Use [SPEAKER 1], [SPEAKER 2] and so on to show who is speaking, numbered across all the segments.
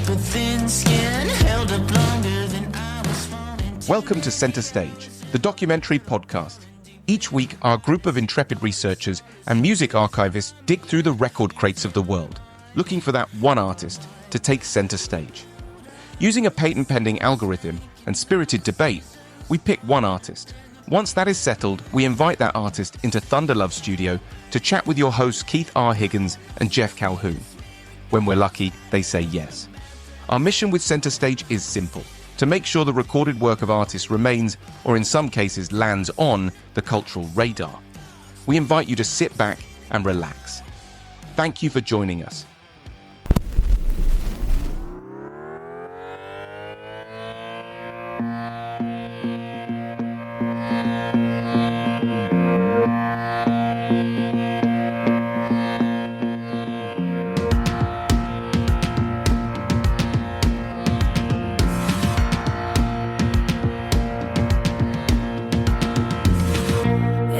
[SPEAKER 1] super thin skin, held up longer than I was falling.
[SPEAKER 2] Welcome to Center Stage, the documentary podcast. Each week, our group of intrepid researchers and music archivists dig through the record crates of the world, looking for that one artist to take center stage. Using a patent-pending algorithm and spirited debate, we pick one artist. Once that is settled, we invite that artist into Thunderlove Studio to chat with your hosts Keith R. Higgins and Jeff Calhoun. When we're lucky, they say yes. Our mission with Center Stage is simple: to make sure the recorded work of artists remains, or in some cases lands on, the cultural radar. We invite you to sit back and relax. Thank you for joining us.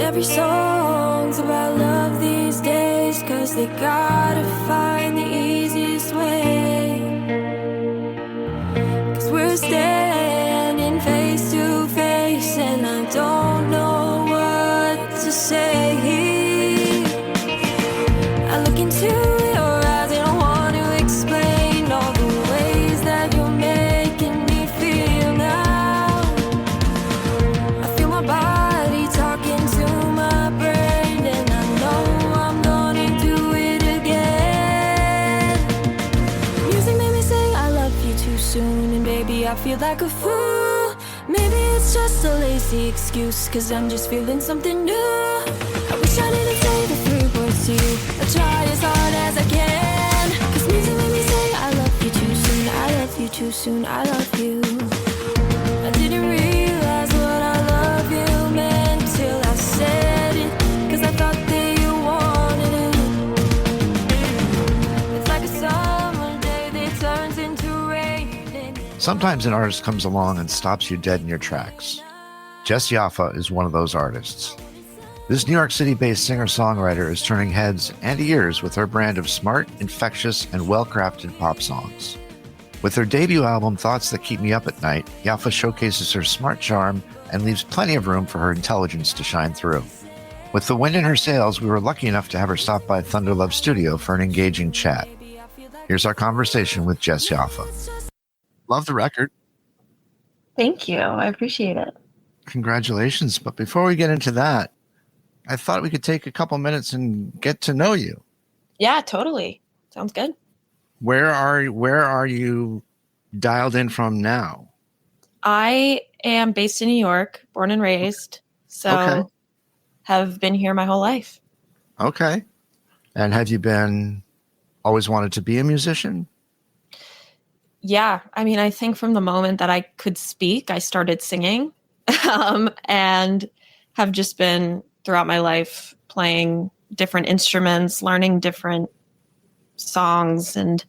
[SPEAKER 3] Every song's about love these days, 'cause they gotta find the easiest way. 'Cause we're standing face to face, and I don't know what to say. I look into your eyes and I want to explain all the ways that you're making me feel now. I feel my body talking to my brain, and I know I'm gonna do it again. Music made me say I love you too soon, and baby I feel like a fool. Maybe it's just a lazy excuse, 'cause I'm just feeling something new. I wish I didn't say the three words to you. I try as hard as I can, 'cause music made me say I love you too soon. I love you too soon. I love you. I didn't realize what I love you meant till I said it, 'cause I thought that you wanted it. It's like a summer day that turns into rain.
[SPEAKER 4] Sometimes an artist comes along and stops you dead in your tracks. Jess Yaffa is one of those artists. This New York City-based singer-songwriter is turning heads and ears with her brand of smart, infectious, and well-crafted pop songs. With her debut album, Thoughts That Keep Me Up at Night, Yaffa showcases her smart charm and leaves plenty of room for her intelligence to shine through. With the wind in her sails, we were lucky enough to have her stop by Thunderlove Studio for an engaging chat. Here's our conversation with Jess Yaffa. Love the record.
[SPEAKER 5] Thank you. I appreciate it.
[SPEAKER 4] Congratulations. But before we get into that, I thought we could take a couple minutes and get to know you.
[SPEAKER 5] Yeah, totally. Sounds good.
[SPEAKER 4] Where are you dialed in from now?
[SPEAKER 5] I am based in New York, born and raised. So
[SPEAKER 4] Okay.
[SPEAKER 5] have been here my whole life.
[SPEAKER 4] Okay. And have you been always wanted to be a musician?
[SPEAKER 5] Yeah. I mean, I think from the moment that I could speak, I started singing and have just been throughout my life playing different instruments, learning different songs, and,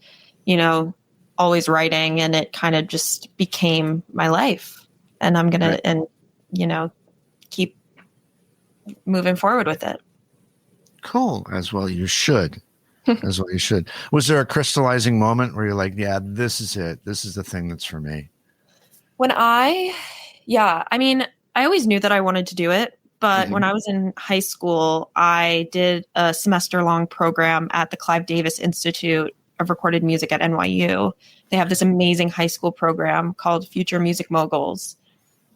[SPEAKER 5] always writing. And it kind of just became my life. And I'm going to, keep moving forward with it.
[SPEAKER 4] Cool. As well you should. As well you should. Was there a crystallizing moment where you're like, yeah, this is it. This is the thing that's for me? I always knew that I wanted to do it. But when I was in high school, I did a semester-long program at the Clive Davis Institute of Recorded Music at NYU. They have this amazing high school program called Future Music Moguls.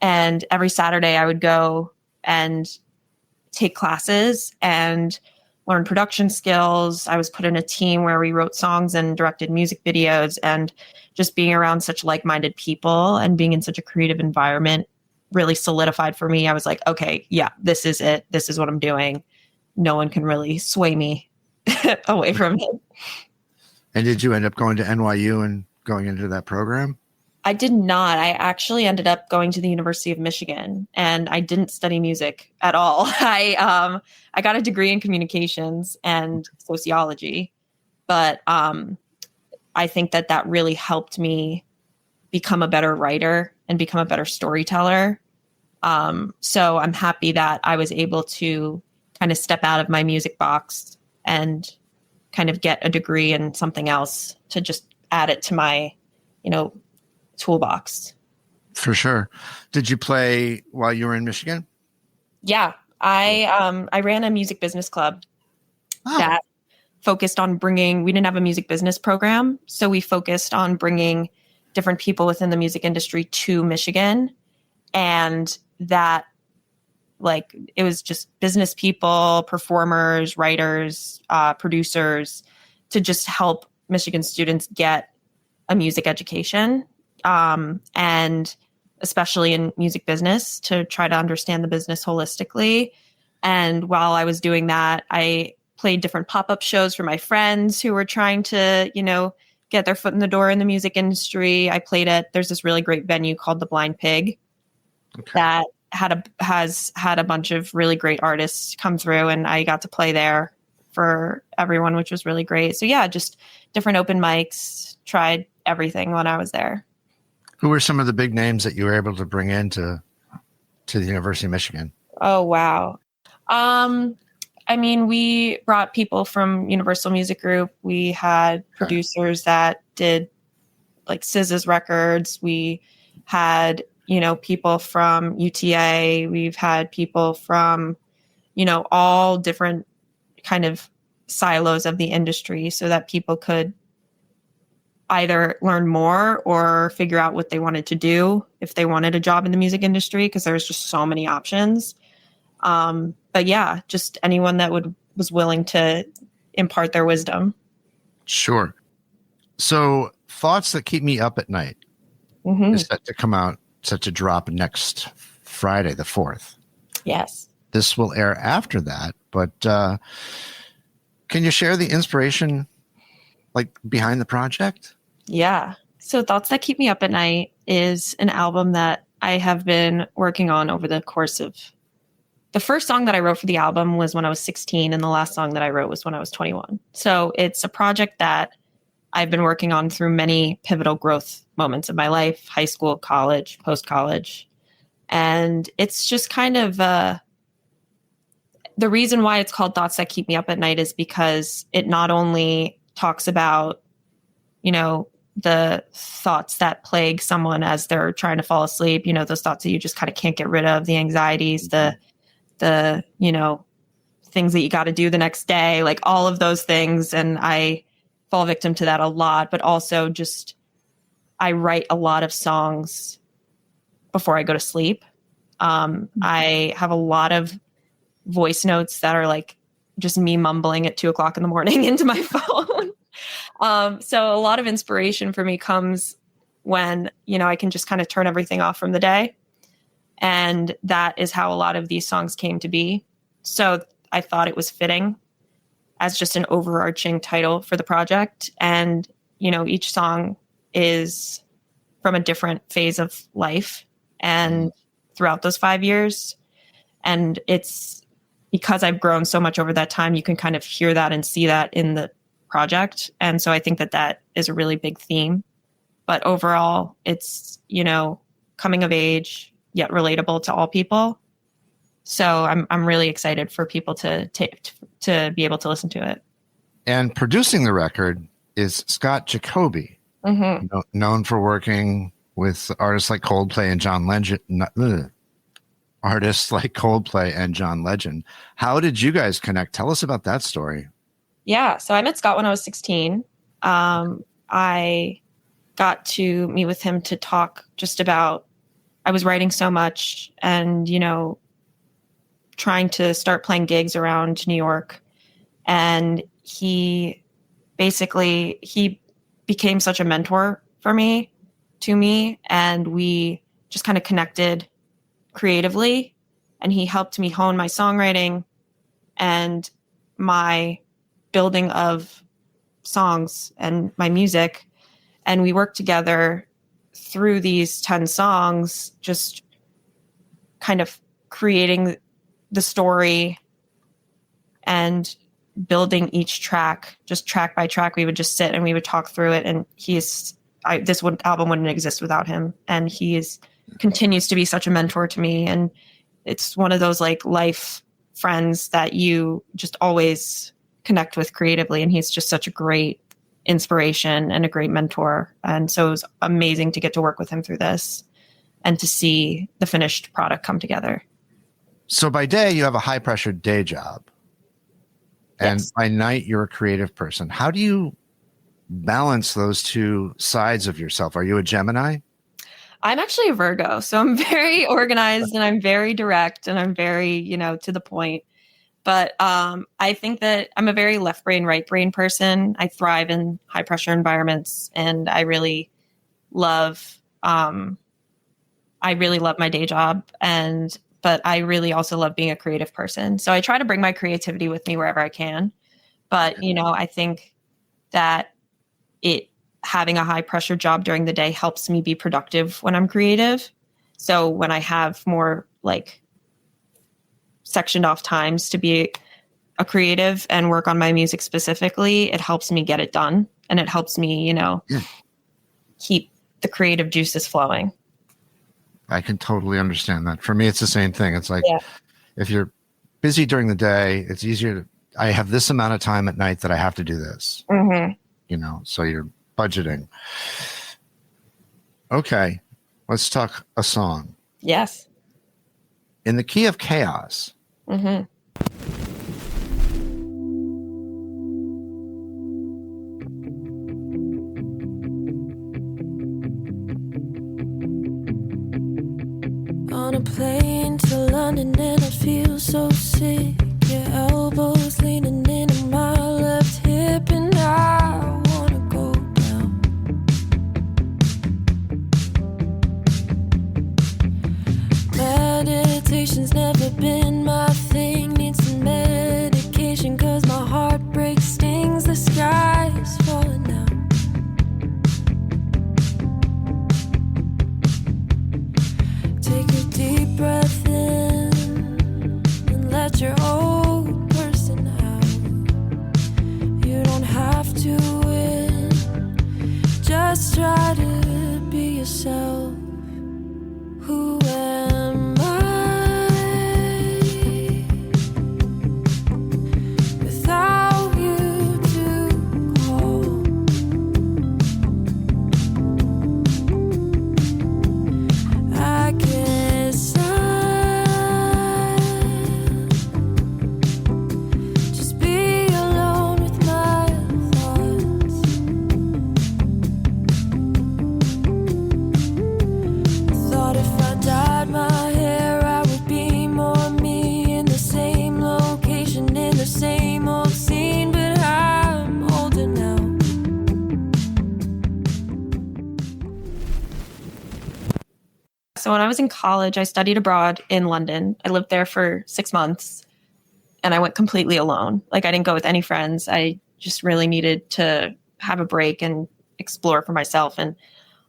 [SPEAKER 4] And every Saturday I would go and take classes and learn production skills. I was put in a team where we wrote songs and directed music videos, and just being around such like-minded people and being in such a creative environment really solidified for me. I was like, okay, yeah, this is it. This is what I'm doing. No one can really sway me away from it. And did you end up going to NYU and going into that program?
[SPEAKER 5] I did not. I actually ended up going to the University of Michigan, and I didn't study music at all. I got a degree in communications and sociology, but I think that really helped me become a better writer and become a better storyteller. So I'm happy that I was able to kind of step out of my music box and kind of get a degree in something else to just add it to my toolbox.
[SPEAKER 4] For sure. Did you play while you were in Michigan?
[SPEAKER 5] Yeah, I ran a music business club that focused on we didn't have a music business program, so we focused on bringing different people within the music industry to Michigan, and that it was just business people, performers, writers, producers, to just help Michigan students get a music education, and especially in music business, to try to understand the business holistically. And while I was doing that, I played different pop-up shows for my friends who were trying to, get their foot in the door in the music industry. I played there's this really great venue called the Blind Pig that has had a bunch of really great artists come through, and I got to play there for everyone, which was really great. So yeah, just different open mics, tried everything when I was there.
[SPEAKER 4] Who were some of the big names that you were able to bring into the University of Michigan?
[SPEAKER 5] Oh, wow. We brought people from Universal Music Group. We had producers that did SZA's records. We had, people from UTA. We've had people from, all different kind of silos of the industry, so that people could either learn more or figure out what they wanted to do if they wanted a job in the music industry, because there's just so many options. But yeah, just anyone that was willing to impart their wisdom.
[SPEAKER 4] Sure. So Thoughts That Keep Me Up at Night is set to come out, set to drop next Friday, the 4th.
[SPEAKER 5] Yes.
[SPEAKER 4] This will air after that, but can you share the inspiration behind the project?
[SPEAKER 5] Yeah. So Thoughts That Keep Me Up at Night is an album that I have been working on over the course of... The first song that I wrote for the album was when I was 16, and the last song that I wrote was when I was 21. So it's a project that I've been working on through many pivotal growth moments of my life: high school, college, post-college. And it's just kind of... the reason why it's called Thoughts That Keep Me Up at Night is because it not only talks about, the thoughts that plague someone as they're trying to fall asleep, those thoughts that you just kind of can't get rid of, the anxieties, the things that you got to do the next day, all of those things. And I fall victim to that a lot, but also just, I write a lot of songs before I go to sleep. I have a lot of voice notes that are just me mumbling at 2:00 in the morning into my phone. So a lot of inspiration for me comes when, I can just kind of turn everything off from the day. And that is how a lot of these songs came to be. So I thought it was fitting as just an overarching title for the project. And, each song is from a different phase of life and throughout those 5 years. And it's because I've grown so much over that time, you can kind of hear that and see that in the project. And so I think that is a really big theme. But overall, it's, coming of age, yet relatable to all people. So I'm really excited for people to be able to listen to it.
[SPEAKER 4] And producing the record is Scott Jacoby, known for working with artists like Coldplay and John Legend. Artists like Coldplay and John Legend. How did you guys connect? Tell us about that story.
[SPEAKER 5] Yeah, so I met Scott when I was 16. I got to meet with him to talk just about, I was writing so much and, trying to start playing gigs around New York. And he became such a mentor to me. And we just kind of connected creatively, and he helped me hone my songwriting and my building of songs and my music. And we worked together through these 10 songs, just kind of creating the story and building each track, just track by track. We would just sit and we would talk through it. And album wouldn't exist without him. And continues to be such a mentor to me. And it's one of those life friends that you just always connect with creatively. And he's just such a great inspiration and a great mentor. And so it was amazing to get to work with him through this and to see the finished product come together.
[SPEAKER 4] So by day, you have a high pressure day job. And
[SPEAKER 5] Yes.
[SPEAKER 4] by night, you're a creative person. How do you balance those two sides of yourself? Are you a Gemini?
[SPEAKER 5] I'm actually a Virgo, so I'm very organized and I'm very direct and I'm very, to the point. But I think that I'm a very left brain, right brain person. I thrive in high pressure environments, and I really love my day job. But I really also love being a creative person. So I try to bring my creativity with me wherever I can. But, I think that having a high pressure job during the day helps me be productive when I'm creative. So when I have more like sectioned off times to be a creative and work on my music specifically, it helps me get it done. And it helps me, keep the creative juices flowing.
[SPEAKER 4] I can totally understand that. For me, it's the same thing. It's like, if you're busy during the day, it's easier I have this amount of time at night that I have to do this, so you're budgeting. Okay. Let's talk a song.
[SPEAKER 5] Yes.
[SPEAKER 4] In the Key of Chaos.
[SPEAKER 5] Mm-hmm.
[SPEAKER 3] On a plane to London and I feel so sick. Your elbows leaning into my left hip and I wanna go down. Meditation's never been my thing. Need some medication cause my heartbreak stings. The sky's falling down. Take a deep breath in and let your old person out. You don't have to win, just try to be yourself. Who am I without you to call? I guess I just be alone with my thoughts. Thought if I dyed my hair, I would be more me in the same location, in the same old scene. But I'm older now.
[SPEAKER 5] So when I was in college, I studied abroad in London. I lived there for 6 months and I went completely alone. Like I didn't go with any friends. I just really needed to have a break and explore for myself. And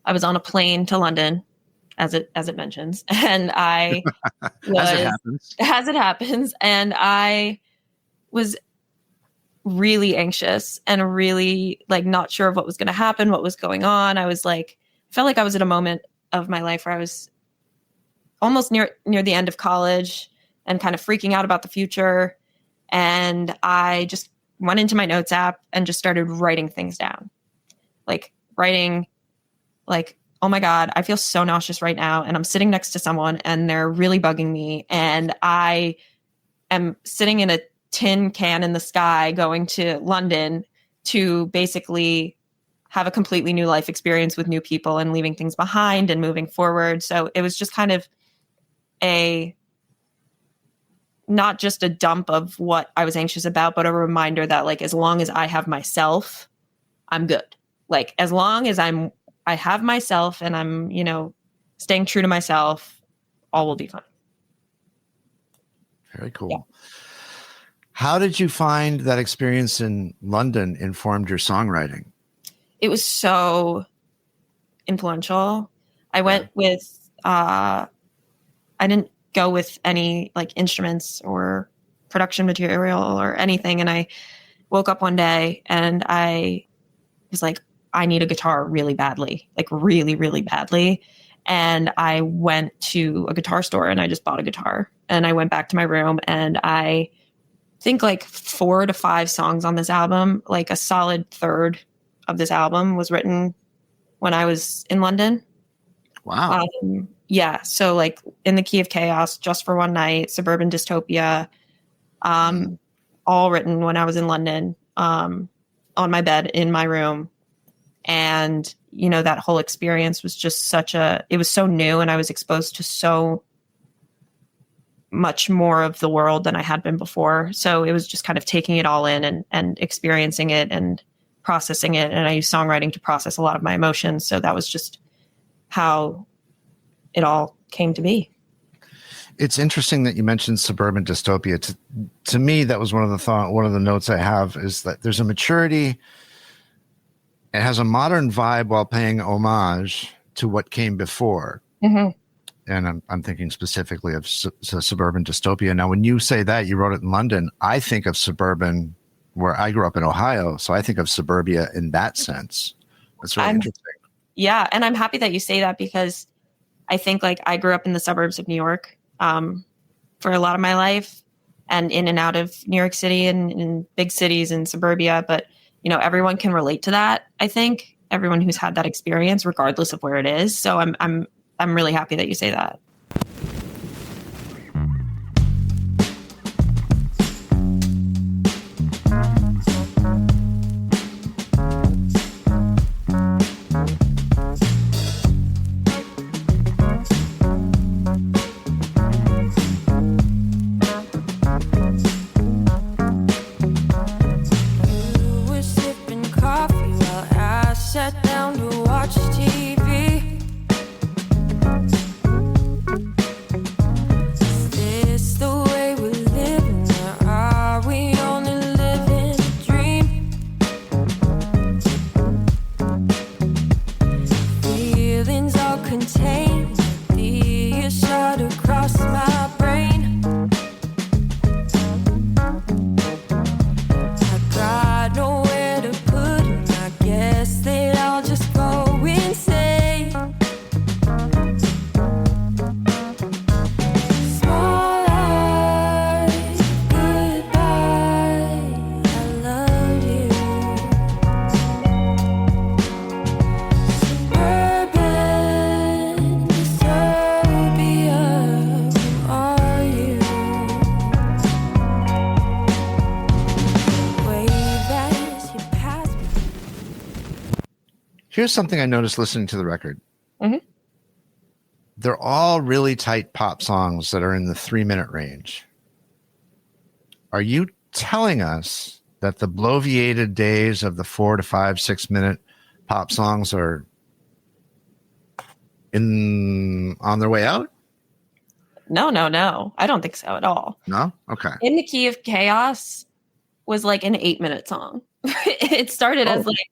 [SPEAKER 5] I was on a plane to London, as it mentions. And I was, as it happens. And I was really anxious and really like not sure of what was going to happen, what was going on. I was like, felt like I was at a moment of my life where I was almost near the end of college and kind of freaking out about the future. And I just went into my notes app and just started writing things down. Like writing like, oh my God, I feel so nauseous right now. And I'm sitting next to someone and they're really bugging me. And I am sitting in a tin can in the sky going to London to basically have a completely new life experience with new people and leaving things behind and moving forward. So it was just kind of not just a dump of what I was anxious about, but a reminder that like, as long as I have myself, I'm good. Like, as long as I have myself and I'm, staying true to myself, all will be fine.
[SPEAKER 4] Very cool.
[SPEAKER 5] Yeah.
[SPEAKER 4] How did you find that experience in London informed your songwriting?
[SPEAKER 5] It was so influential. I went with, I didn't go with any like instruments or production material or anything. And I woke up one day and I was like, I need a guitar really badly, like really, really badly. And I went to a guitar store and I just bought a guitar and I went back to my room and I think like 4 to 5 songs on this album, like a solid third of this album was written when I was in London.
[SPEAKER 4] Wow.
[SPEAKER 5] Yeah. So like In the Key of Chaos, Just for One Night, Suburban Dystopia, all written when I was in London, on my bed in my room. And, you know, that whole experience was just it was so new, and I was exposed to so much more of the world than I had been before. So it was just kind of taking it all in and experiencing it and processing it. And I use songwriting to process a lot of my emotions. So that was just how it all came to be.
[SPEAKER 4] It's interesting that you mentioned Suburban Dystopia. To me, that was one of the notes I have, is that there's a maturity. It has a modern vibe while paying homage to what came before. Mm-hmm. And I'm thinking specifically of Suburban Dystopia. Now, when you say that, you wrote it in London, I think of suburban, where I grew up in Ohio. So I think of suburbia in that sense. That's really interesting.
[SPEAKER 5] Yeah. And I'm happy that you say that, because I think like I grew up in the suburbs of New York for a lot of my life, and in and out of New York City and in big cities and suburbia. But, you know, everyone can relate to that. I think everyone who's had that experience, regardless of where it is. So I'm really happy that you say that.
[SPEAKER 4] Here's something I noticed listening to the record.
[SPEAKER 5] Mm-hmm.
[SPEAKER 4] They're all really tight pop songs that are in the 3-minute range. Are you telling us that the bloviated days of the 4 to 5, 6-minute pop songs are on their way out?
[SPEAKER 5] No. I don't think so at all.
[SPEAKER 4] No? Okay.
[SPEAKER 5] In the Key of Chaos was like an 8-minute song. It started as like,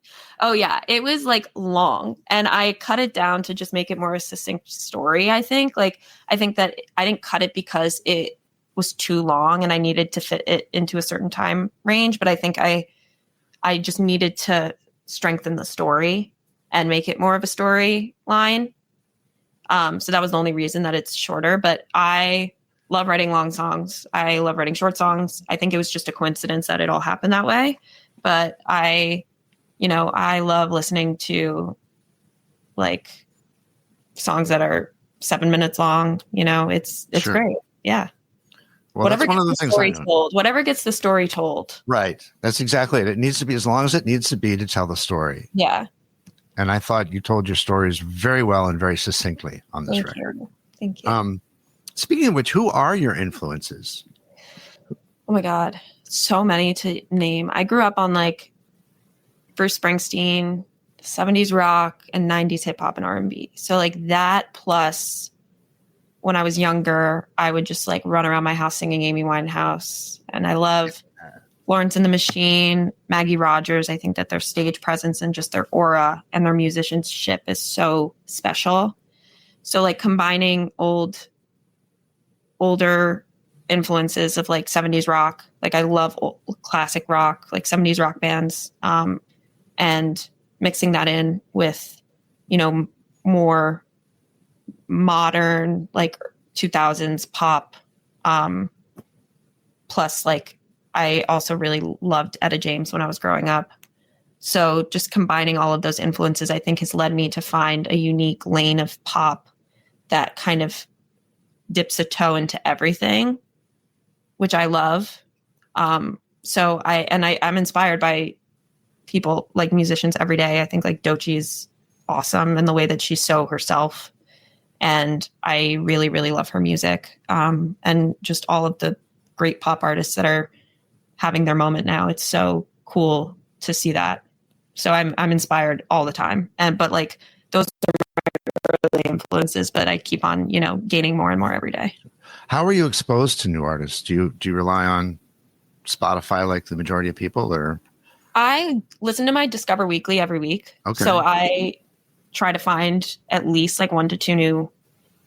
[SPEAKER 5] it was like long, and I cut it down to just make it more a succinct story. I think that I didn't cut it because it was too long and I needed to fit it into a certain time range, but I think I just needed to strengthen the story and make it more of a storyline. So that was the only reason that it's shorter, but I love writing long songs. I love writing short songs. I think it was just a coincidence that it all happened that way. But I love listening to like songs that are 7 minutes long. You know, it's sure. Great. Yeah.
[SPEAKER 4] Well, whatever that's one of the things
[SPEAKER 5] whatever gets the story told.
[SPEAKER 4] Right. That's exactly it. It needs to be as long as it needs to be to tell the story.
[SPEAKER 5] Yeah.
[SPEAKER 4] And I thought you told your stories very well and very succinctly on this record.
[SPEAKER 5] Thank you.
[SPEAKER 4] Speaking of which, who are your influences?
[SPEAKER 5] Oh my God. So many to name. I grew up on like Bruce Springsteen, 70s rock, and 90s hip hop and R&B. So like that, plus when I was younger, I would just like run around my house singing Amy Winehouse. And I love Florence and the Machine, Maggie Rogers. I think that their stage presence and just their aura and their musicianship is so special. So like combining older influences of like 70s rock. Like I love classic rock, like 70s rock bands, and mixing that in with, you know, more modern, like 2000s pop. Plus like, I also really loved Etta James when I was growing up. So just combining all of those influences, I think, has led me to find a unique lane of pop that kind of dips a toe into everything, which I love. So I'm inspired by people like musicians every day. I think like Doechie's awesome in the way that she's so herself. And I really, really love her music. And just all of the great pop artists that are having their moment now. It's so cool to see that. So I'm inspired all the time. But like those are my early influences, but I keep on, gaining more and more every day.
[SPEAKER 4] How are you exposed to new artists? Do you rely on Spotify like the majority of people, or?
[SPEAKER 5] I listen to my Discover Weekly every week.
[SPEAKER 4] Okay.
[SPEAKER 5] So I try to find at least like 1 to 2 new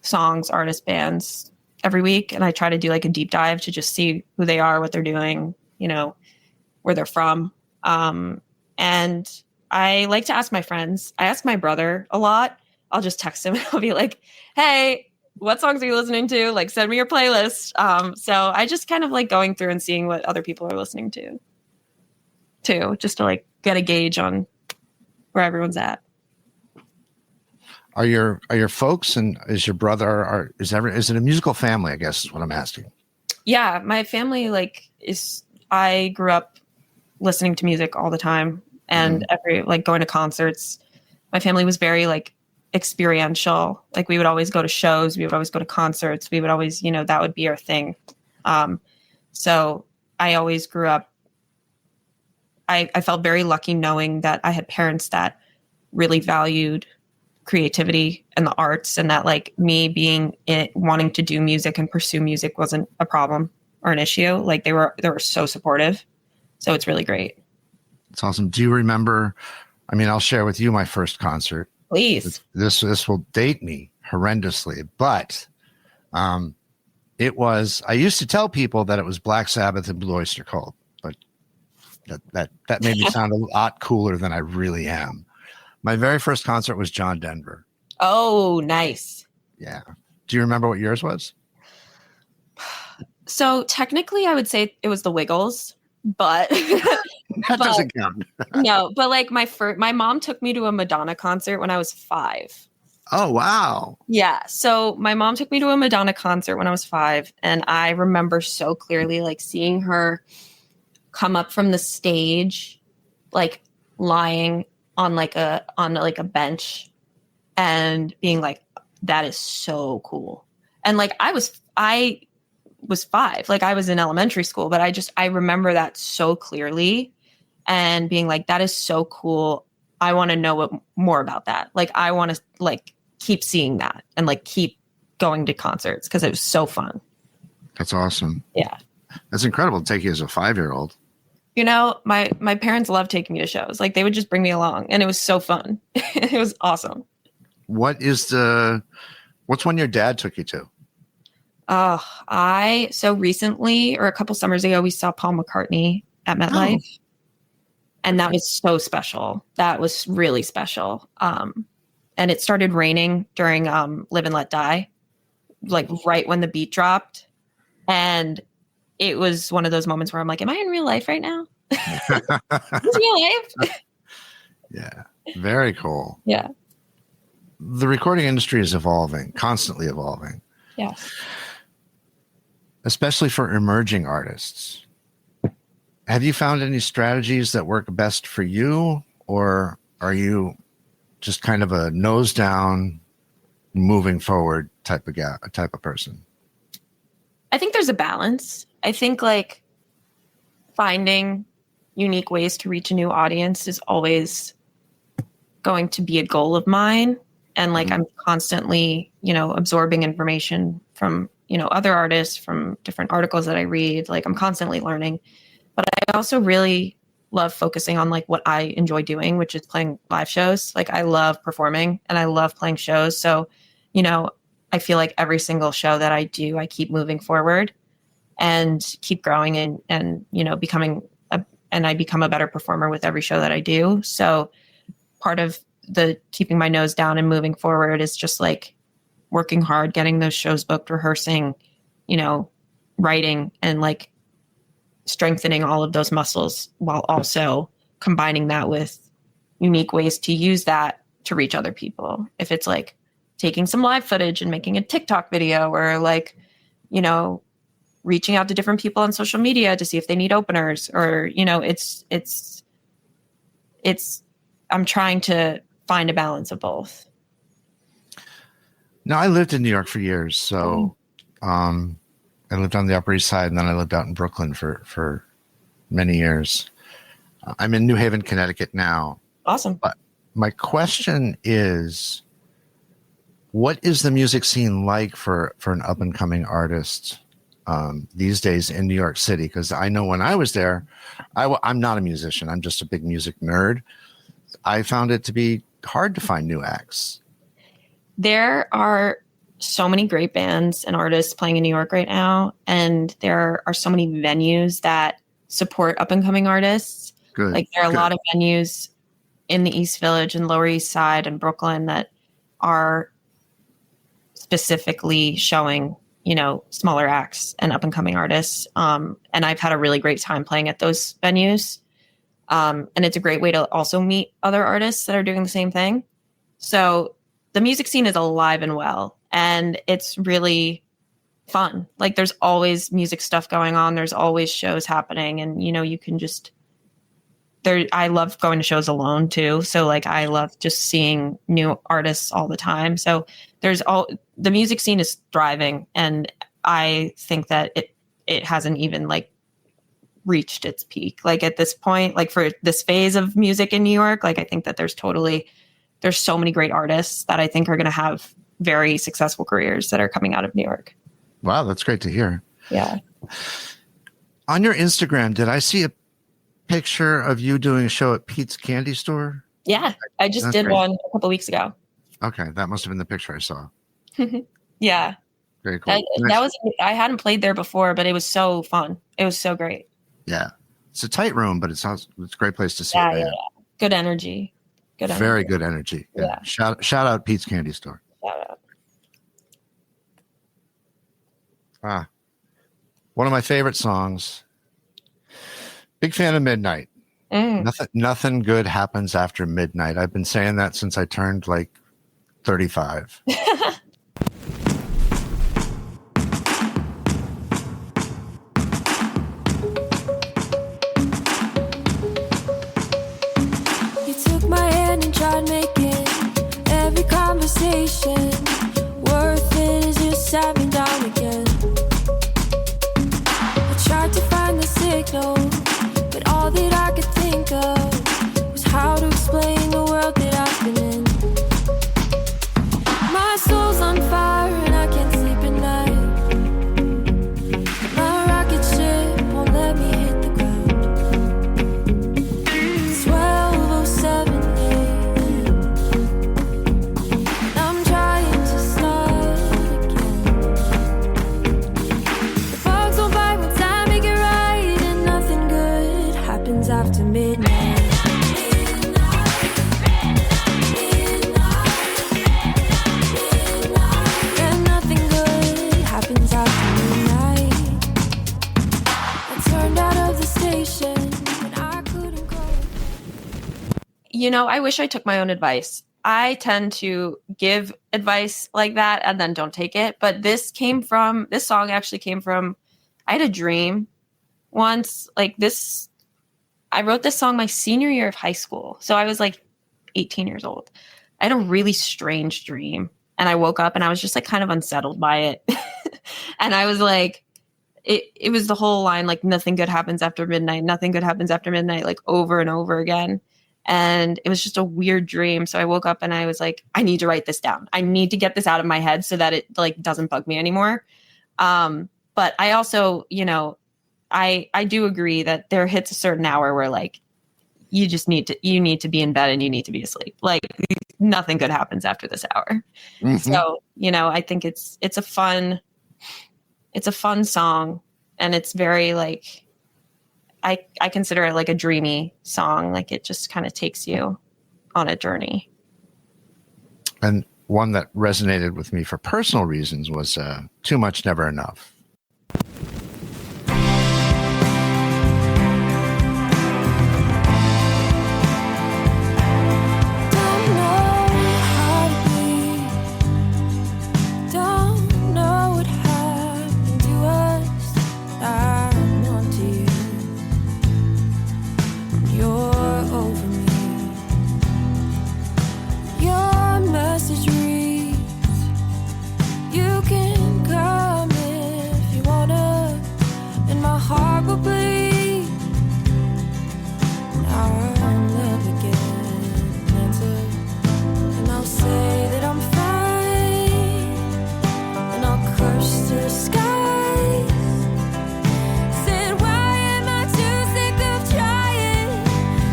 [SPEAKER 5] songs, artists, bands every week. And I try to do like a deep dive to just see who they are, what they're doing, where they're from. And I like to ask my friends. I ask my brother a lot. I'll just text him and I'll be like, hey, what songs are you listening to? Like, send me your playlist. So I just kind of like going through and seeing what other people are listening to too, just to like get a gauge on where everyone's at.
[SPEAKER 4] Are your folks and is your brother, is it a musical family, I guess is what I'm asking.
[SPEAKER 5] Yeah, my family I grew up listening to music all the time and going to concerts. My family was very like experiential. Like we would always go to shows, we would always go to concerts, we would always, that would be our thing. So I always grew up, I felt very lucky knowing that I had parents that really valued creativity and the arts, and that like me wanting to do music and pursue music wasn't a problem or an issue. Like they were so supportive. So it's really great.
[SPEAKER 4] It's awesome. Do you remember, I'll share with you my first concert.
[SPEAKER 5] Please.
[SPEAKER 4] This will date me horrendously, but I used to tell people that it was Black Sabbath and Blue Oyster Cult, but that made me sound a lot cooler than I really am. My very first concert was John Denver.
[SPEAKER 5] Oh, nice.
[SPEAKER 4] Yeah. Do you remember what yours was?
[SPEAKER 5] So technically I would say it was the Wiggles, but
[SPEAKER 4] that doesn't count.
[SPEAKER 5] No, but like my mom took me to a Madonna concert when I was 5.
[SPEAKER 4] Oh, wow.
[SPEAKER 5] Yeah. So my mom took me to a Madonna concert when I was 5. And I remember so clearly like seeing her come up from the stage, like lying on a bench and being like, that is so cool. And like, I was 5, like I was in elementary school, but I remember that so clearly and being like, that is so cool. I want to know more about that. Like, I want to like keep seeing that and like keep going to concerts because it was so fun.
[SPEAKER 4] That's awesome.
[SPEAKER 5] Yeah.
[SPEAKER 4] That's incredible to take you as a 5-year-old.
[SPEAKER 5] My parents loved taking me to shows. Like they would just bring me along and it was so fun. It was awesome.
[SPEAKER 4] What's one your dad took you to?
[SPEAKER 5] So recently or a couple summers ago, we saw Paul McCartney at MetLife. Oh. And that was so special. That was really special. And it started raining during Live and Let Die, like right when the beat dropped. And it was one of those moments where I'm like, am I in real life right now? Is real life?
[SPEAKER 4] Yeah. Very cool.
[SPEAKER 5] Yeah.
[SPEAKER 4] The recording industry is evolving, constantly evolving.
[SPEAKER 5] Yes.
[SPEAKER 4] Especially for emerging artists. Have you found any strategies that work best for you, or are you just kind of a nose down, moving forward type of person?
[SPEAKER 5] I think there's a balance. I think like finding unique ways to reach a new audience is always going to be a goal of mine. And like, I'm constantly, absorbing information from, other artists, from different articles that I read. Like I'm constantly learning, but I also really love focusing on like what I enjoy doing, which is playing live shows. Like I love performing and I love playing shows. So, I feel like every single show that I do, I keep moving forward and keep growing and I become a better performer with every show that I do. So part of the keeping my nose down and moving forward is just like working hard, getting those shows booked, rehearsing, writing and like strengthening all of those muscles while also combining that with unique ways to use that to reach other people. If it's like taking some live footage and making a TikTok video, or like, you know, reaching out to different people on social media to see if they need openers, or, you know, it's I'm trying to find a balance of both.
[SPEAKER 4] Now, I lived in New York for years. So I lived on the Upper East Side, and then I lived out in Brooklyn for many years. I'm in New Haven, Connecticut now.
[SPEAKER 5] Awesome.
[SPEAKER 4] But my question is, what is the music scene like for an up-and-coming artist these days in New York City? Because I know when I was there, I'm not a musician. I'm just a big music nerd. I found it to be hard to find new acts.
[SPEAKER 5] There are so many great bands and artists playing in New York right now, and there are so many venues that support up-and-coming artists.
[SPEAKER 4] Good.
[SPEAKER 5] Like there are a lot of venues in the East Village and Lower East Side and Brooklyn that are specifically showing, you know, smaller acts and up-and-coming artists. And I've had a really great time playing at those venues. And it's a great way to also meet other artists that are doing the same thing. So the music scene is alive and well, and it's really fun. Like there's always music stuff going on. There's always shows happening, and, you know, you can just I love going to shows alone too. So like, I love just seeing new artists all the time. So the music scene is thriving, and I think that it hasn't even like reached its peak. Like at this point, like for this phase of music in New York, like I think that there's so many great artists that I think are going to have very successful careers that are coming out of New York.
[SPEAKER 4] Wow. That's great to hear.
[SPEAKER 5] Yeah.
[SPEAKER 4] On your Instagram, did I see a picture of you doing a show at Pete's Candy Store?
[SPEAKER 5] Yeah. I just did one a couple weeks ago.
[SPEAKER 4] Okay. That must've been the picture I saw.
[SPEAKER 5] Yeah.
[SPEAKER 4] Very cool.
[SPEAKER 5] That was, I hadn't played there before, but it was so fun. It was so great.
[SPEAKER 4] Yeah. It's a tight room, but it's a great place to see.
[SPEAKER 5] Yeah. Good energy.
[SPEAKER 4] Very good energy. Yeah. Shout out Pete's Candy Store.
[SPEAKER 5] Shout out.
[SPEAKER 4] One of my favorite songs. Big fan of Midnight. Nothing good happens after midnight. I've been saying that since I turned like 35.
[SPEAKER 3] You took my hand and tried making every conversation worth it as you sat me down again. I tried to find the signal, but all that I could think of was how to explain the world that I've been in. My soul's on fire and I can't sleep at night. My rocket ship won't let me hit the ground. 12:07 a.m. I'm trying to start again. The bugs won't bite once I make it right, and nothing good happens after midnight. And nothing good happens after midnight. I turned out of the station when I couldn't go.
[SPEAKER 5] You know, I wish I took my own advice. I tend to give advice like that and then don't take it. But this song actually came from, I had a dream once, like this. I wrote this song my senior year of high school. So I was like 18 years old. I had a really strange dream, and I woke up and I was just like kind of unsettled by it. And I was like, it was the whole line, like nothing good happens after midnight, nothing good happens after midnight, like over and over again. And it was just a weird dream. So I woke up and I was like, I need to write this down. I need to get this out of my head so that it like doesn't bug me anymore. But I also, you know, I do agree that there hits a certain hour where like you need to be in bed and you need to be asleep. Like nothing good happens after this hour. Mm-hmm. So, you know, I think it's a fun song, and it's very like, I consider it like a dreamy song. Like it just kind of takes you on a journey.
[SPEAKER 4] And one that resonated with me for personal reasons was Too Much, Never Enough.
[SPEAKER 3] I'm never getting an answer. And I'll say that I'm fine. And I'll crush the skies. Said, why am I too sick of trying?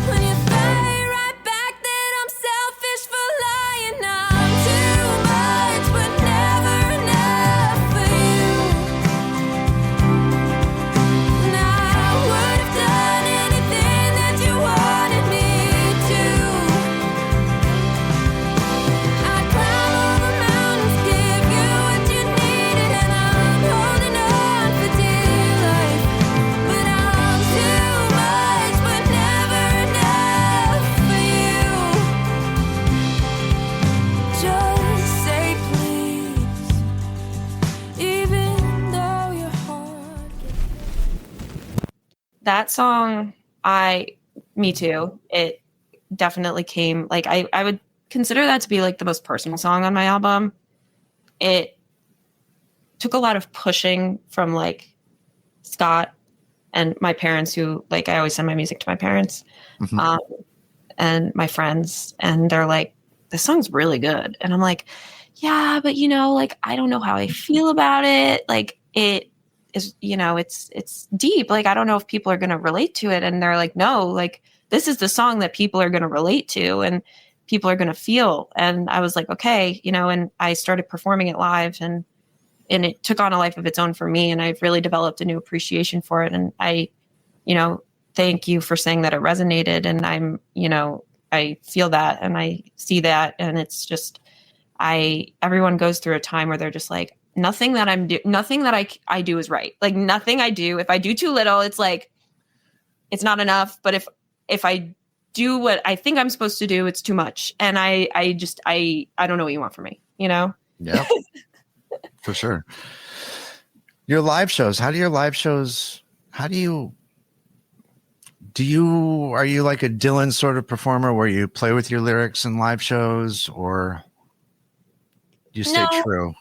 [SPEAKER 3] When you fight right back that I'm selfish for lying. I'm too much but never enough for you. And I would have done anything that you wanted me to. I'd climb over mountains, give you what you needed, and I'm holding on for dear life. But I'm too much but never enough for you. Just say please, even though your heart
[SPEAKER 5] That song, me too. It definitely came, like, I would consider that to be like the most personal song on my album. It took a lot of pushing from like Scott and my parents, who, like, I always send my music to my parents, and my friends, and they're like, this song's really good. And I'm like, yeah, but like, I don't know how I feel about it. Like, it is, it's deep. Like, I don't know if people are going to relate to it. And they're like, no, like, this is the song that people are going to relate to and people are going to feel. And I was like, okay, and I started performing it live, and it took on a life of its own for me. And I've really developed a new appreciation for it. And I, thank you for saying that it resonated. And I feel that and I see that. And it's just, everyone goes through a time where they're just like, nothing that I do is right. Like, nothing I do, if I do too little, it's like, it's not enough. But if I do what I think I'm supposed to do, it's too much. And I don't know what you want from me,
[SPEAKER 4] Yeah, for sure. Your live shows, are you like a Dylan sort of performer where you play with your lyrics in live shows, or do you stay true?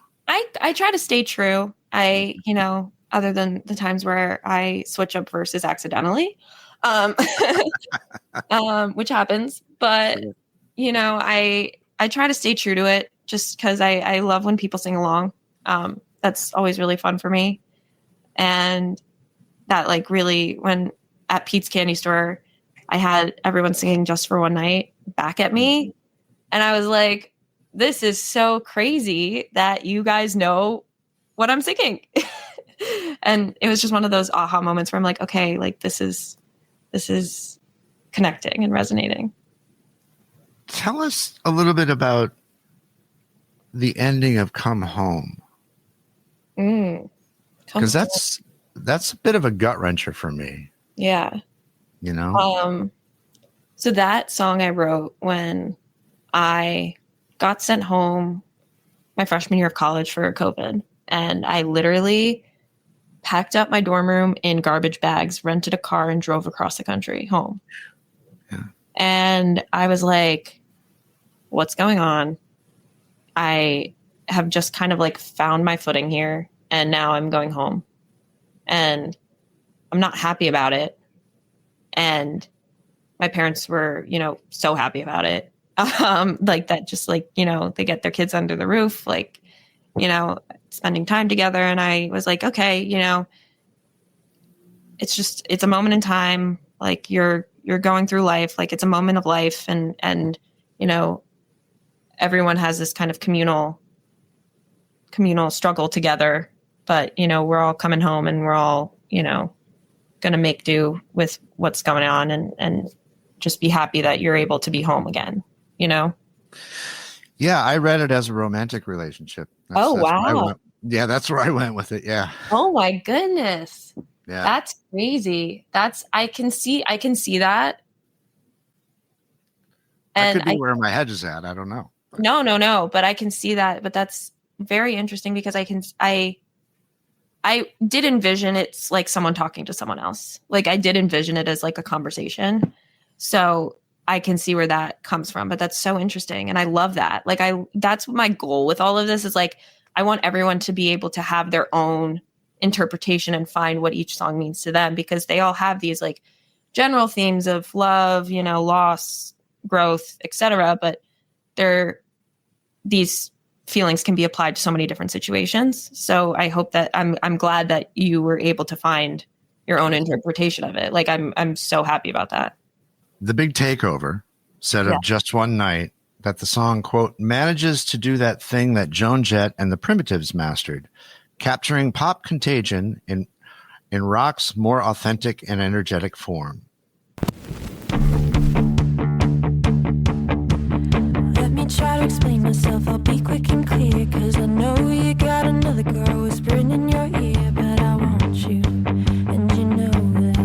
[SPEAKER 5] I try to stay true. Other than the times where I switch up verses accidentally, which happens, but I try to stay true to it just because I love when people sing along. That's always really fun for me. And that, like, really, when at Pete's Candy Store, I had everyone singing Just for One Night back at me. And I was like, this is so crazy that you guys know what I'm singing. And it was just one of those aha moments where I'm like, okay, like, this is connecting and resonating.
[SPEAKER 4] Tell us a little bit about the ending of Come Home. Because that's a bit of a gut wrencher for me.
[SPEAKER 5] Yeah. So that song I wrote when I got sent home my freshman year of college for COVID. And I literally packed up my dorm room in garbage bags, rented a car, and drove across the country home. Yeah. And I was like, what's going on? I have just kind of like found my footing here, and now I'm going home. And I'm not happy about it. And my parents were, so happy about it. Like that, just like, they get their kids under the roof, like, spending time together. And I was like, okay, it's a moment in time. Like, you're going through life. Like, it's a moment of life. And, everyone has this kind of communal struggle together, but, we're all coming home, and we're all, going to make do with what's going on, and just be happy that you're able to be home again,
[SPEAKER 4] Yeah, I read it as a romantic relationship.
[SPEAKER 5] Wow.
[SPEAKER 4] That's where I went with it. Yeah.
[SPEAKER 5] Oh my goodness.
[SPEAKER 4] Yeah.
[SPEAKER 5] That's crazy. I can see that.
[SPEAKER 4] And that could be where my head is at. I don't know.
[SPEAKER 5] No, but I can see that. But that's very interesting because I did envision it's like someone talking to someone else. Like, I did envision it as like a conversation. So I can see where that comes from, but that's so interesting. And I love that. Like, that's my goal with all of this is, like, I want everyone to be able to have their own interpretation and find what each song means to them, because they all have these like general themes of love, you know, loss, growth, etc. But these feelings can be applied to so many different situations. So I hope that I'm glad that you were able to find your own interpretation of it. Like I'm so happy about that.
[SPEAKER 4] The Big Takeover said of Just One Night that the song, quote, manages to do that thing that Joan Jett and the Primitives mastered, capturing pop contagion in rock's more authentic and energetic form.
[SPEAKER 3] Let me try to explain myself, I'll be quick and clear, cause I know you got another girl whispering in your ear, but I want you, and you know that.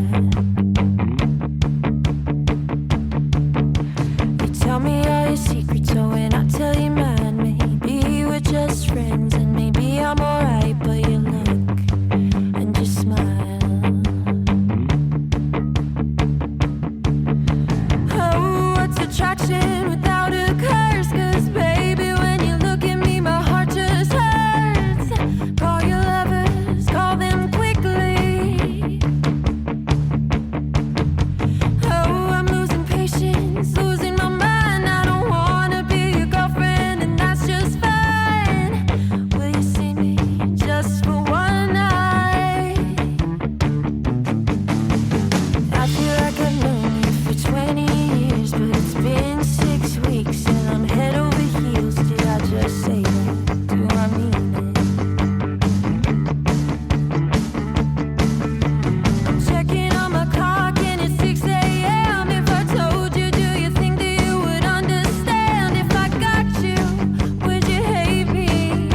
[SPEAKER 3] You tell me all your secrets, so when I tell you mine, maybe we're just friends, and maybe I'm alright, but you look, and you smile. Oh, what's attraction without a curse? Cause baby, when you look at me, my heart just hurts. Call your lovers, call them quickly. Oh, I'm losing patience, losing my mind. I don't wanna be your girlfriend, and that's just fine. Will you see me just for one night? I feel like I've known you for 20 years, but it's been 6 weeks and I'm head over heels. Did I just say that? Do I mean it? I'm checking on my clock and it's 6 a.m. If I told you, do you think that you would understand? If I got you, would you hate me?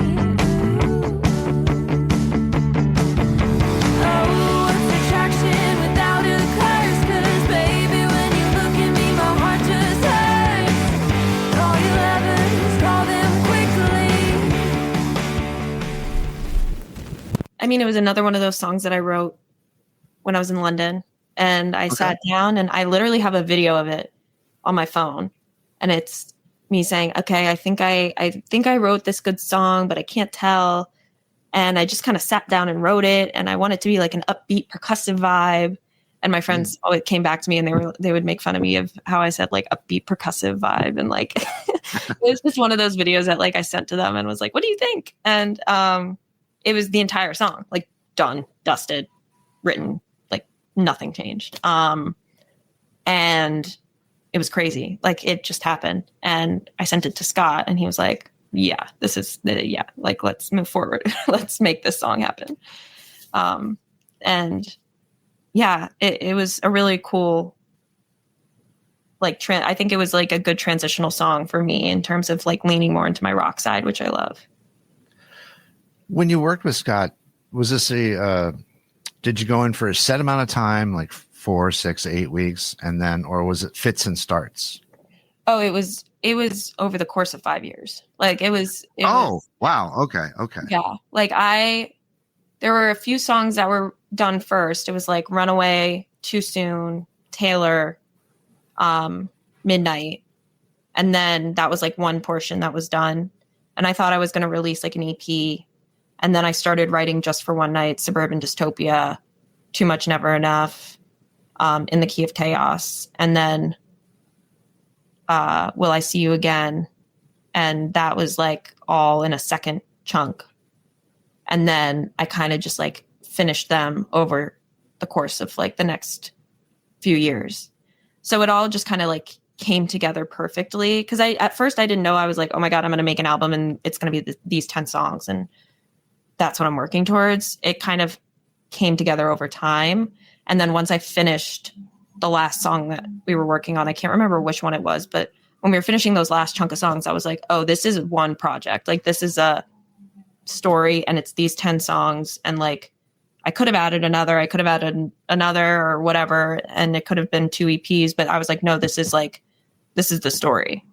[SPEAKER 3] Oh, what's attraction without a curse? Cause baby, when you look at me, my heart just hurts. Call your lovers, call them quickly.
[SPEAKER 5] I mean, it was another one of those songs that I wrote when I was in London, and I sat down and I literally have a video of it on my phone, and it's me saying, okay, I think I wrote this good song, but I can't tell. And I just kind of sat down and wrote it, and I want it to be like an upbeat percussive vibe. And my friends always came back to me, and they would make fun of me of how I said like upbeat percussive vibe, and like it was just one of those videos that like I sent to them and was like, what do you think? And it was the entire song, like done, dusted, written, like nothing changed. And it was crazy. Like it just happened. And I sent it to Scott, and he was like, yeah, this is like, let's move forward. Let's make this song happen. And yeah, it was a really cool, like, I think it was like a good transitional song for me in terms of like leaning more into my rock side, which I love.
[SPEAKER 4] When you worked with Scott, was this did you go in for a set amount of time, like 4, 6, 8 weeks, and then, or was it fits and starts?
[SPEAKER 5] Oh, it was over the course of 5 years. Like it was.
[SPEAKER 4] Wow. Okay.
[SPEAKER 5] Yeah. Like there were a few songs that were done first. It was like Runaway, Too Soon, Taylor, Midnight. And then that was like one portion that was done. And I thought I was going to release like an EP. And then I started writing Just for One Night, Suburban Dystopia, Too Much Never Enough, In the Key of Chaos. And then Will I See You Again? And that was like all in a second chunk. And then I kind of just like finished them over the course of like the next few years. So it all just kind of like came together perfectly. Because at first I didn't know. I was like, oh my God, I'm going to make an album and it's going to be these 10 songs. And that's what I'm working towards. It kind of came together over time. And then once I finished the last song that we were working on, I can't remember which one it was, but when we were finishing those last chunk of songs, I was like, oh, this is one project. Like this is a story and it's these 10 songs. And like, I could have added another, or whatever. And it could have been 2 EPs, but I was like, no, this is the story.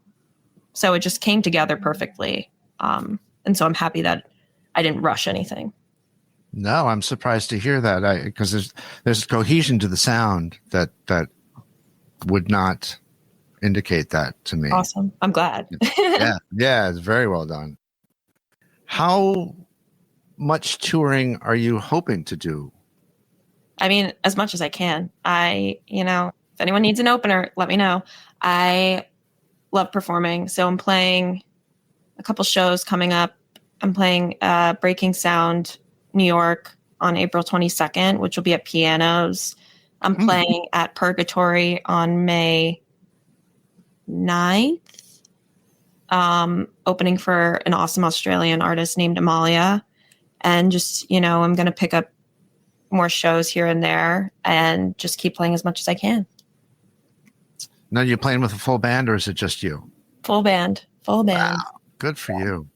[SPEAKER 5] So it just came together perfectly. And so I'm happy that I didn't rush anything.
[SPEAKER 4] No, I'm surprised to hear that, because there's cohesion to the sound that would not indicate that to me.
[SPEAKER 5] Awesome. I'm glad.
[SPEAKER 4] Yeah, it's very well done. How much touring are you hoping to do?
[SPEAKER 5] I mean, as much as I can. If anyone needs an opener, let me know. I love performing. So I'm playing a couple shows coming up. I'm playing Breaking Sound, New York on April 22nd, which will be at Pianos. I'm playing at Purgatory on May 9th, opening for an awesome Australian artist named Amalia. And just, I'm going to pick up more shows here and there and just keep playing as much as I can.
[SPEAKER 4] Now, you're playing with a full band, or is it just you?
[SPEAKER 5] Full band.
[SPEAKER 4] Wow. Good for you.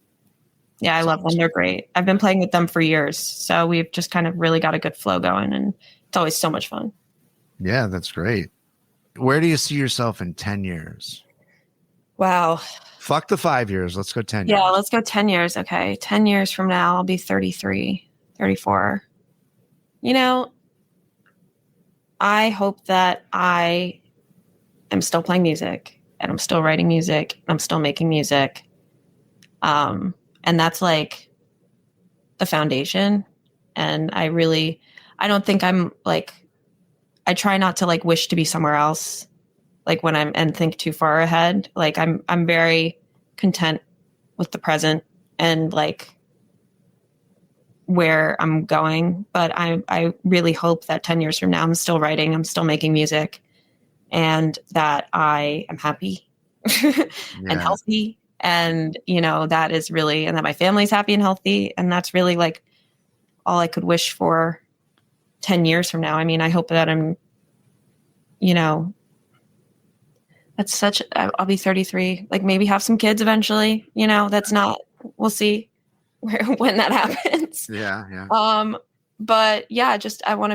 [SPEAKER 5] Yeah, I love them. They're great. I've been playing with them for years. So we've just kind of really got a good flow going, and it's always so much fun.
[SPEAKER 4] Yeah, that's great. Where do you see yourself in 10 years?
[SPEAKER 5] Wow.
[SPEAKER 4] Fuck the 5 years. Let's go 10 years.
[SPEAKER 5] Yeah, let's go 10 years. Okay. 10 years from now, I'll be 33, 34. I hope that I am still playing music, and I'm still writing music, and I'm still making music. And that's like the foundation. And I don't think I'm like, I try not to like wish to be somewhere else, like and think too far ahead. Like I'm very content with the present and like where I'm going. But I really hope that 10 years from now, I'm still writing, I'm still making music, and that I am happy and healthy. And, that is really, and that my family's happy and healthy. And that's really like all I could wish for 10 years from now. I mean, I hope that I'm, I'll be 33, like maybe have some kids eventually, we'll see when that happens.
[SPEAKER 4] Yeah.
[SPEAKER 5] But yeah, I want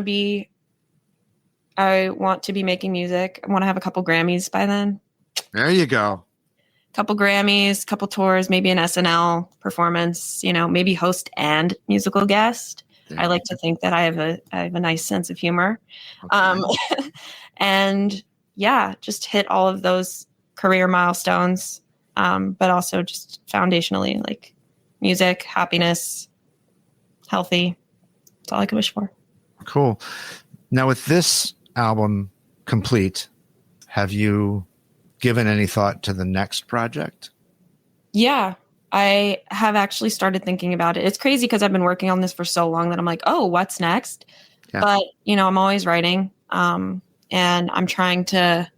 [SPEAKER 5] to be making music. I want to have a couple Grammys by then.
[SPEAKER 4] There you go.
[SPEAKER 5] Couple Grammys, couple tours, maybe an SNL performance, maybe host and musical guest. I like to think that I have a nice sense of humor. Okay. And yeah, just hit all of those career milestones. But also just foundationally, like music, happiness, healthy. That's all I could wish for.
[SPEAKER 4] Cool. Now with this album complete, have you given any thought to the next project?
[SPEAKER 5] Yeah, I have actually started thinking about it. It's crazy because I've been working on this for so long that I'm like, oh, what's next? Yeah. But, I'm always writing. And I'm trying to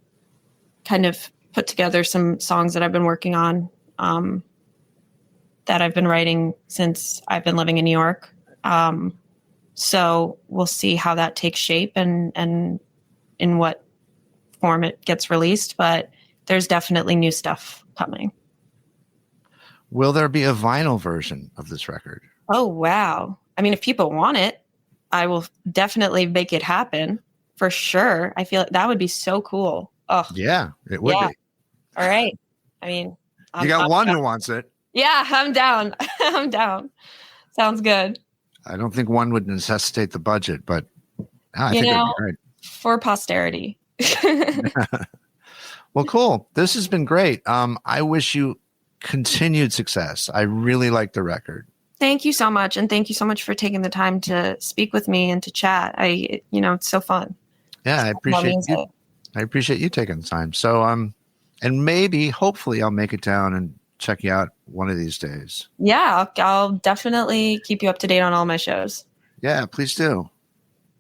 [SPEAKER 5] kind of put together some songs that I've been working on that I've been writing since I've been living in New York. So we'll see how that takes shape and in what form it gets released. But there's definitely new stuff coming.
[SPEAKER 4] Will there be a vinyl version of this record?
[SPEAKER 5] Oh, wow. I mean, if people want it, I will definitely make it happen for sure. I feel like that would be so cool. Oh,
[SPEAKER 4] yeah, it would be.
[SPEAKER 5] All right. I mean,
[SPEAKER 4] you got one who wants it.
[SPEAKER 5] Yeah, I'm down. I'm down. Sounds good.
[SPEAKER 4] I don't think one would necessitate the budget, but I think it'd be great.
[SPEAKER 5] For posterity.
[SPEAKER 4] Well, cool. This has been great. I wish you continued success. I really like the record.
[SPEAKER 5] Thank you so much. And thank you so much for taking the time to speak with me and to chat. It's so fun.
[SPEAKER 4] Yeah, I appreciate you taking the time. So, and maybe, hopefully I'll make it down and check you out one of these days.
[SPEAKER 5] Yeah, I'll definitely keep you up to date on all my shows.
[SPEAKER 4] Yeah, please do.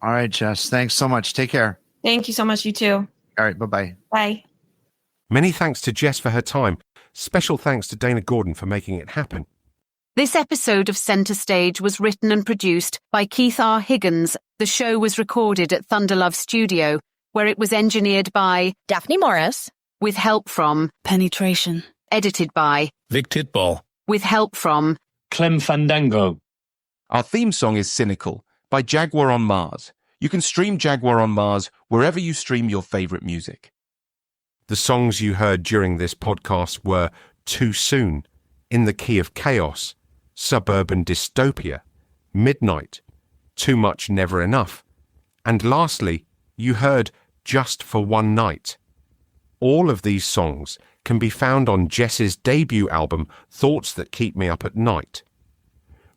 [SPEAKER 4] All right, Jess. Thanks so much. Take care.
[SPEAKER 5] Thank you so much. You too.
[SPEAKER 4] All right. Bye-bye.
[SPEAKER 5] Bye.
[SPEAKER 2] Many thanks to Jess for her time. Special thanks to Dana Gordon for making it happen.
[SPEAKER 6] This episode of Centre Stage was written and produced by Keith R. Higgins. The show was recorded at Thunderlove Studio, where it was engineered by
[SPEAKER 7] Daphne Morris,
[SPEAKER 6] with help from
[SPEAKER 7] Penetration,
[SPEAKER 6] edited by
[SPEAKER 8] Vic Titball,
[SPEAKER 6] with help from
[SPEAKER 8] Clem Fandango.
[SPEAKER 2] Our theme song is Cynical by Jaguar on Mars. You can stream Jaguar on Mars wherever you stream your favorite music. The songs you heard during this podcast were Too Soon, In the Key of Chaos, Suburban Dystopia, Midnight, Too Much Never Enough, and lastly, you heard Just for One Night. All of these songs can be found on Jess's debut album, Thoughts That Keep Me Up at Night,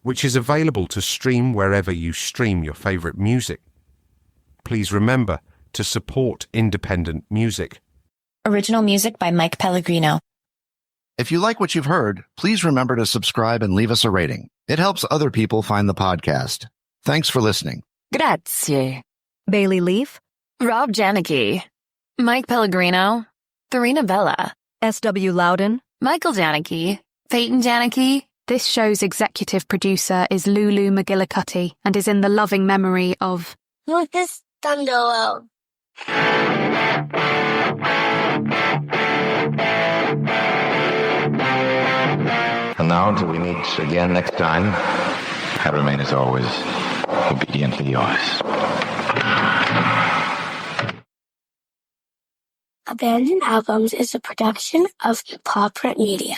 [SPEAKER 2] which is available to stream wherever you stream your favorite music. please remember to support independent music.
[SPEAKER 7] Original music by Mike Pellegrino.
[SPEAKER 4] If you like what you've heard, please remember to subscribe and leave us a rating. It helps other people find the podcast. Thanks for listening.
[SPEAKER 7] Grazie.
[SPEAKER 9] Bailey Leaf,
[SPEAKER 7] Rob Janicki. Mike Pellegrino. Farina Bella.
[SPEAKER 9] S.W. Loudon,
[SPEAKER 7] Michael Janicki. Peyton Janicki.
[SPEAKER 6] This show's executive producer is Lulu McGillicuddy and is in the loving memory of
[SPEAKER 10] Lucas Thunderlove.
[SPEAKER 11] And now, until we meet again next time, I remain as always, obediently yours.
[SPEAKER 10] Abandoned Albums is a production of Paw Print Media.